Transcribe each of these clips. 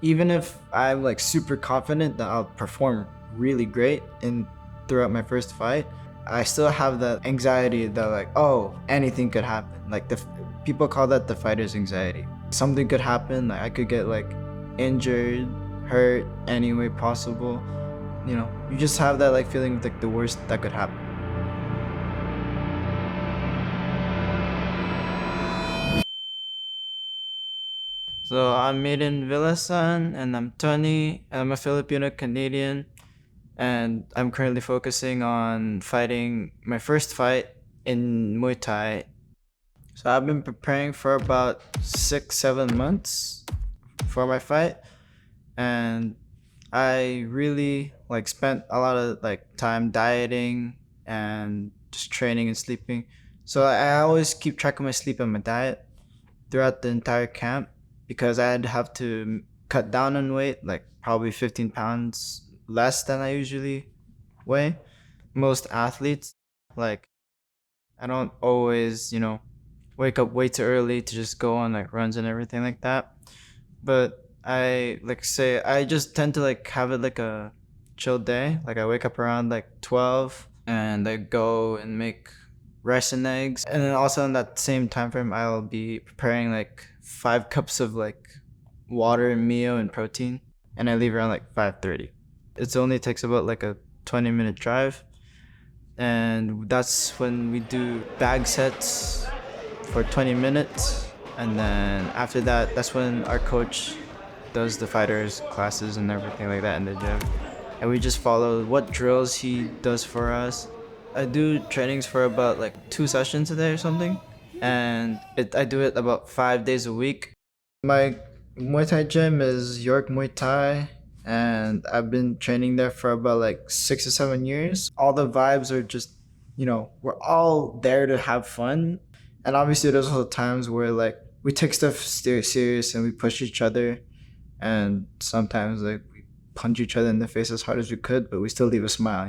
Even if I'm like super confident that I'll perform really great throughout my first fight, I still have that anxiety that like, oh, anything could happen. Like people call that the fighter's anxiety. Something could happen. Like I could get like injured, hurt any way possible. You know, you just have that like feeling of like the worst that could happen. So I'm Aidan Villasan and I'm 20 and I'm a Filipino Canadian, and I'm currently focusing on fighting my first fight in Muay Thai. So I've been preparing for about 6-7 months for my fight, and I really like spent a lot of like time dieting and just training and sleeping. So I always keep track of my sleep and my diet throughout the entire camp, because I'd have to cut down on weight, like probably 15 pounds less than I usually weigh. Most athletes, like, I don't always, wake up way too early to just go on like runs and everything like that. But I just tend to like have it like a chill day. Like I wake up around like 12 and I go and make rice and eggs. And then also in that same time frame, I'll be preparing like 5 cups of like water and meal and protein. And I leave around like 5:30. It only takes about like a 20-minute drive. And that's when we do bag sets for 20 minutes. And then after that, that's when our coach does the fighters classes and everything like that in the gym. And we just follow what drills he does for us. I do trainings for about like 2 sessions a day or something. And I do it about 5 days a week. My Muay Thai gym is York Muay Thai, and I've been training there for about like 6 or 7 years. All the vibes are just, we're all there to have fun. And obviously there's also times where like we take stuff serious and we push each other, and sometimes like we punch each other in the face as hard as we could, but we still leave a smile,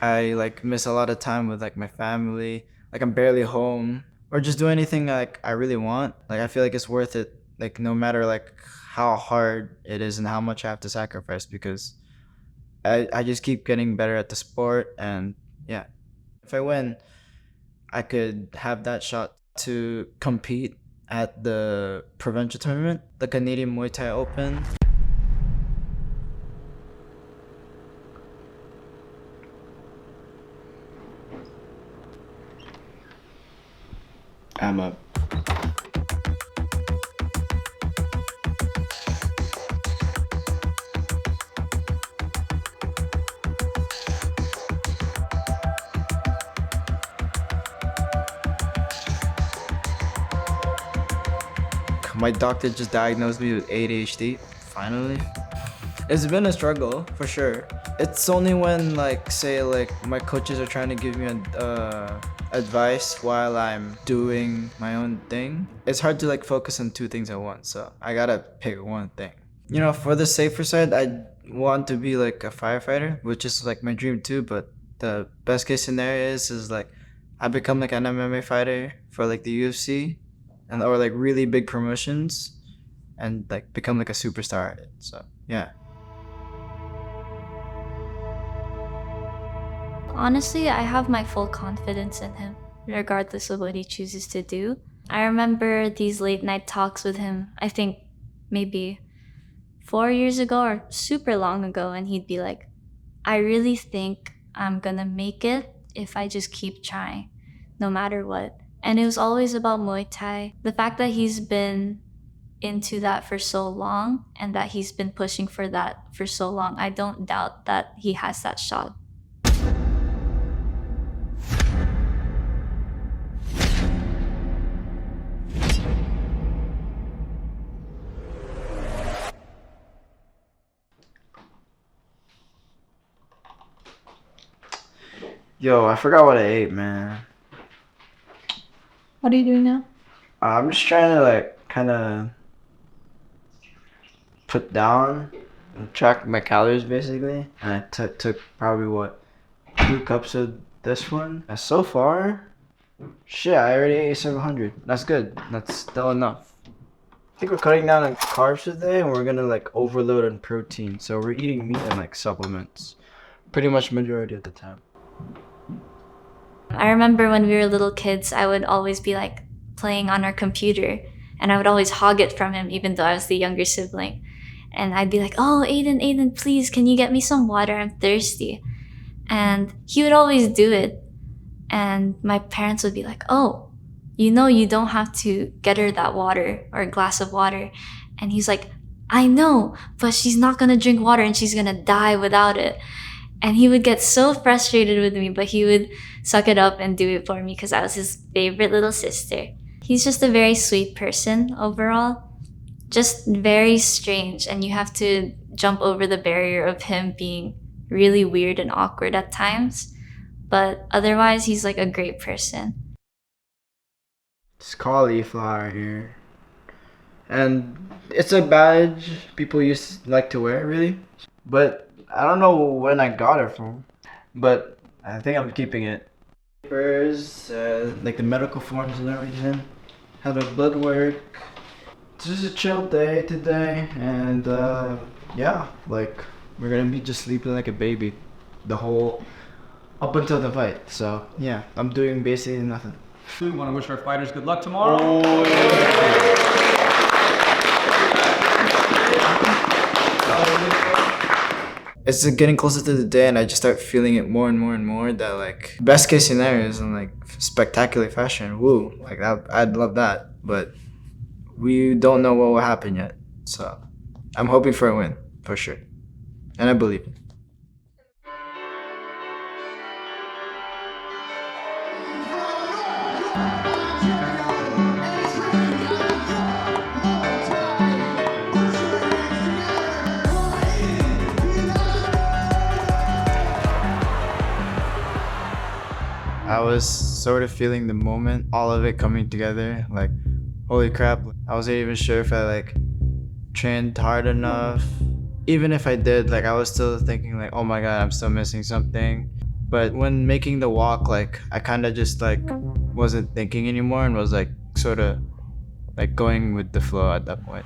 I like miss a lot of time with like my family. Like I'm barely home, or just do anything like I really want. Like I feel like it's worth it. Like no matter like how hard it is and how much I have to sacrifice, because I just keep getting better at the sport. And yeah, if I win, I could have that shot to compete at the provincial tournament, the Canadian Muay Thai Open. I'm up. My doctor just diagnosed me with ADHD, finally. It's been a struggle, for sure. It's only when, like, say, like, my coaches are trying to give me advice while I'm doing my own thing. It's hard to, like, focus on two things at once, so I gotta pick one thing. For the safer side, I want to be, like, a firefighter, which is, like, my dream, too, but the best case scenario is like, I become, like, an MMA fighter for, like, the UFC, or like really big promotions, and like become like a superstar at it. So yeah. Honestly, I have my full confidence in him, regardless of what he chooses to do. I remember these late night talks with him, I think maybe 4 years ago or super long ago, and he'd be like, I really think I'm gonna make it if I just keep trying, no matter what. And it was always about Muay Thai. The fact that he's been into that for so long and that he's been pushing for that for so long, I don't doubt that he has that shot. Yo, I forgot what I ate, man. What are you doing now? I'm just trying to like kind of put down and track my calories basically. And I took probably what 2 cups of this one. And so far, shit, I already ate 700. That's good. That's still enough. I think we're cutting down on carbs today, and we're gonna like overload on protein. So we're eating meat and like supplements, pretty much majority of the time. I remember when we were little kids, I would always be like playing on our computer, and I would always hog it from him, even though I was the younger sibling. And I'd be like, "Oh, Aidan, please, can you get me some water? I'm thirsty." And he would always do it. And my parents would be like, "Oh, you know, you don't have to get her that water or a glass of water." And he's like, "I know, but she's not gonna drink water and she's gonna die without it." And he would get so frustrated with me, but he would suck it up and do it for me because I was his favorite little sister. He's just a very sweet person overall, just very strange, and you have to jump over the barrier of him being really weird and awkward at times. But otherwise, he's like a great person. It's cauliflower here, and it's a badge people used to like to wear, really. But I don't know when I got it from, but I think I'm keeping it. Papers, like the medical forms and everything. Had a blood work. It's just a chill day today, and yeah, like we're gonna be just sleeping like a baby, the whole up until the fight. So yeah, I'm doing basically nothing. We want to wish our fighters good luck tomorrow. It's getting closer to the day, and I just start feeling it more and more and more that like best case scenario is in like spectacular fashion. Woo, like I'd love that, but we don't know what will happen yet. So I'm hoping for a win for sure, and I believe it. I was sort of feeling the moment, all of it coming together. Like, holy crap! I wasn't even sure if I like trained hard enough. Even if I did, like I was still thinking like, oh my god, I'm still missing something. But when making the walk, like I kind of just like wasn't thinking anymore and was like sort of like going with the flow at that point.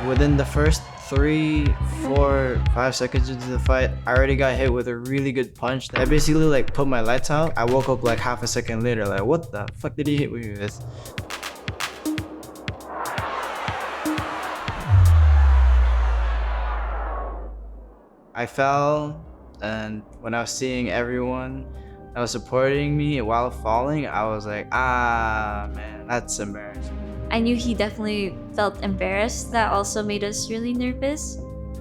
Within the first 3, 4, 5 seconds into the fight, I already got hit with a really good punch that basically like put my lights out. I woke up like half a second later, like what the fuck did he hit me with? I fell, and when I was seeing everyone that was supporting me while falling, I was like, ah man, that's embarrassing. I knew he definitely felt embarrassed. That also made us really nervous.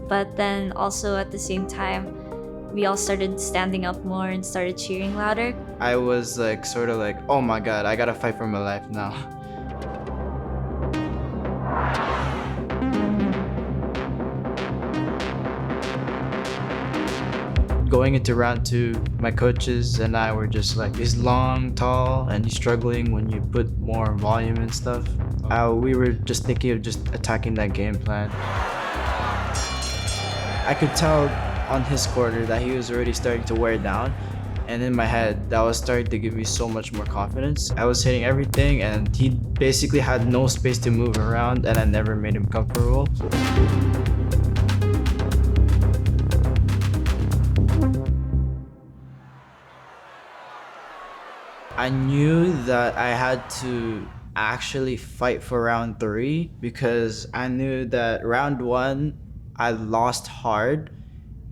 But then also at the same time, we all started standing up more and started cheering louder. I was like sort of like, oh my god, I gotta fight for my life now. Going into round 2, my coaches and I were just like, he's long, tall, and he's struggling when you put more volume and stuff. We were just thinking of just attacking that game plan. I could tell on his quarter that he was already starting to wear down, and in my head, that was starting to give me so much more confidence. I was hitting everything, and he basically had no space to move around, and I never made him comfortable. I knew that I had to actually fight for round 3 because I knew that round 1 I lost hard,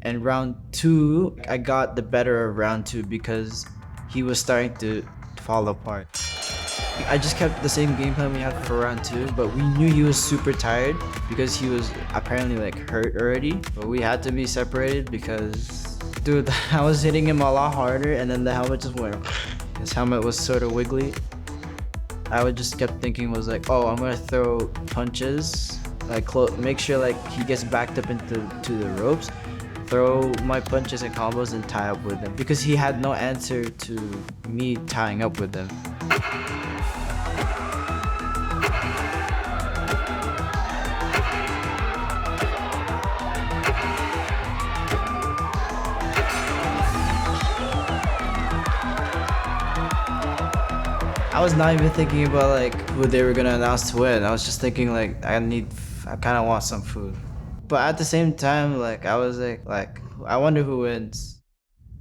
and round 2 I got the better of round 2 because he was starting to fall apart. I just kept the same game plan we had for round 2, but we knew he was super tired because he was apparently like hurt already, but we had to be separated because dude, I was hitting him a lot harder, and then the helmet just went. His helmet was sort of wiggly. I would just kept thinking was like, oh, I'm gonna throw punches, like make sure like he gets backed up into the ropes, throw my punches and combos and tie up with him because he had no answer to me tying up with him. I was not even thinking about like who they were gonna announce to win. I was just thinking like I kind of want some food. But at the same time, like I was like I wonder who wins.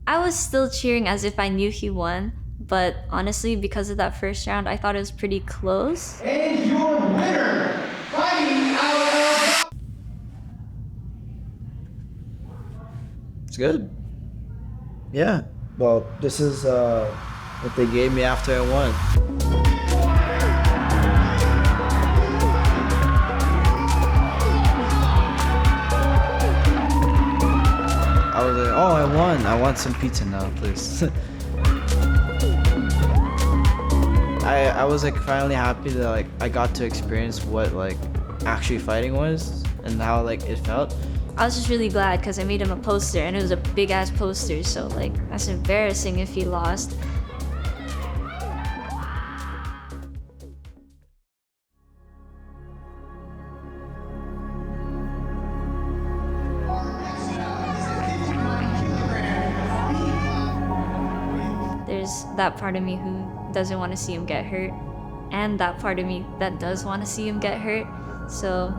I was still cheering as if I knew he won, but honestly, because of that first round, I thought it was pretty close. And your winner, fighting out of... It's good. Yeah. Well, this is what they gave me after I won. I was like, oh, I won. I want some pizza now, please. I was like finally happy that like I got to experience what like actually fighting was and how like it felt. I was just really glad because I made him a poster and it was a big ass poster, so like that's embarrassing if he lost. There's that part of me who doesn't want to see him get hurt, and that part of me that does want to see him get hurt. So,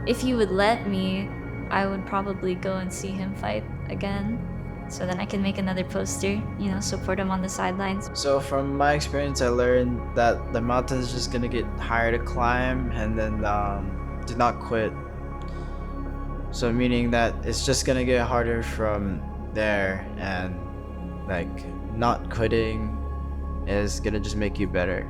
if he would let me, I would probably go and see him fight again. So then I can make another poster, you know, support him on the sidelines. So from my experience, I learned that the mountain is just gonna get higher to climb, and then do not quit. So meaning that it's just gonna get harder from there, and like not quitting is gonna just make you better.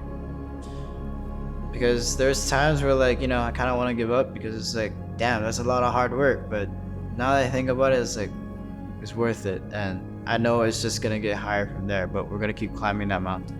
Because there's times where like, you know, I kind of want to give up because it's like, damn, that's a lot of hard work. But now that I think about it, it's like, it's worth it. And I know it's just gonna get higher from there, but we're gonna keep climbing that mountain.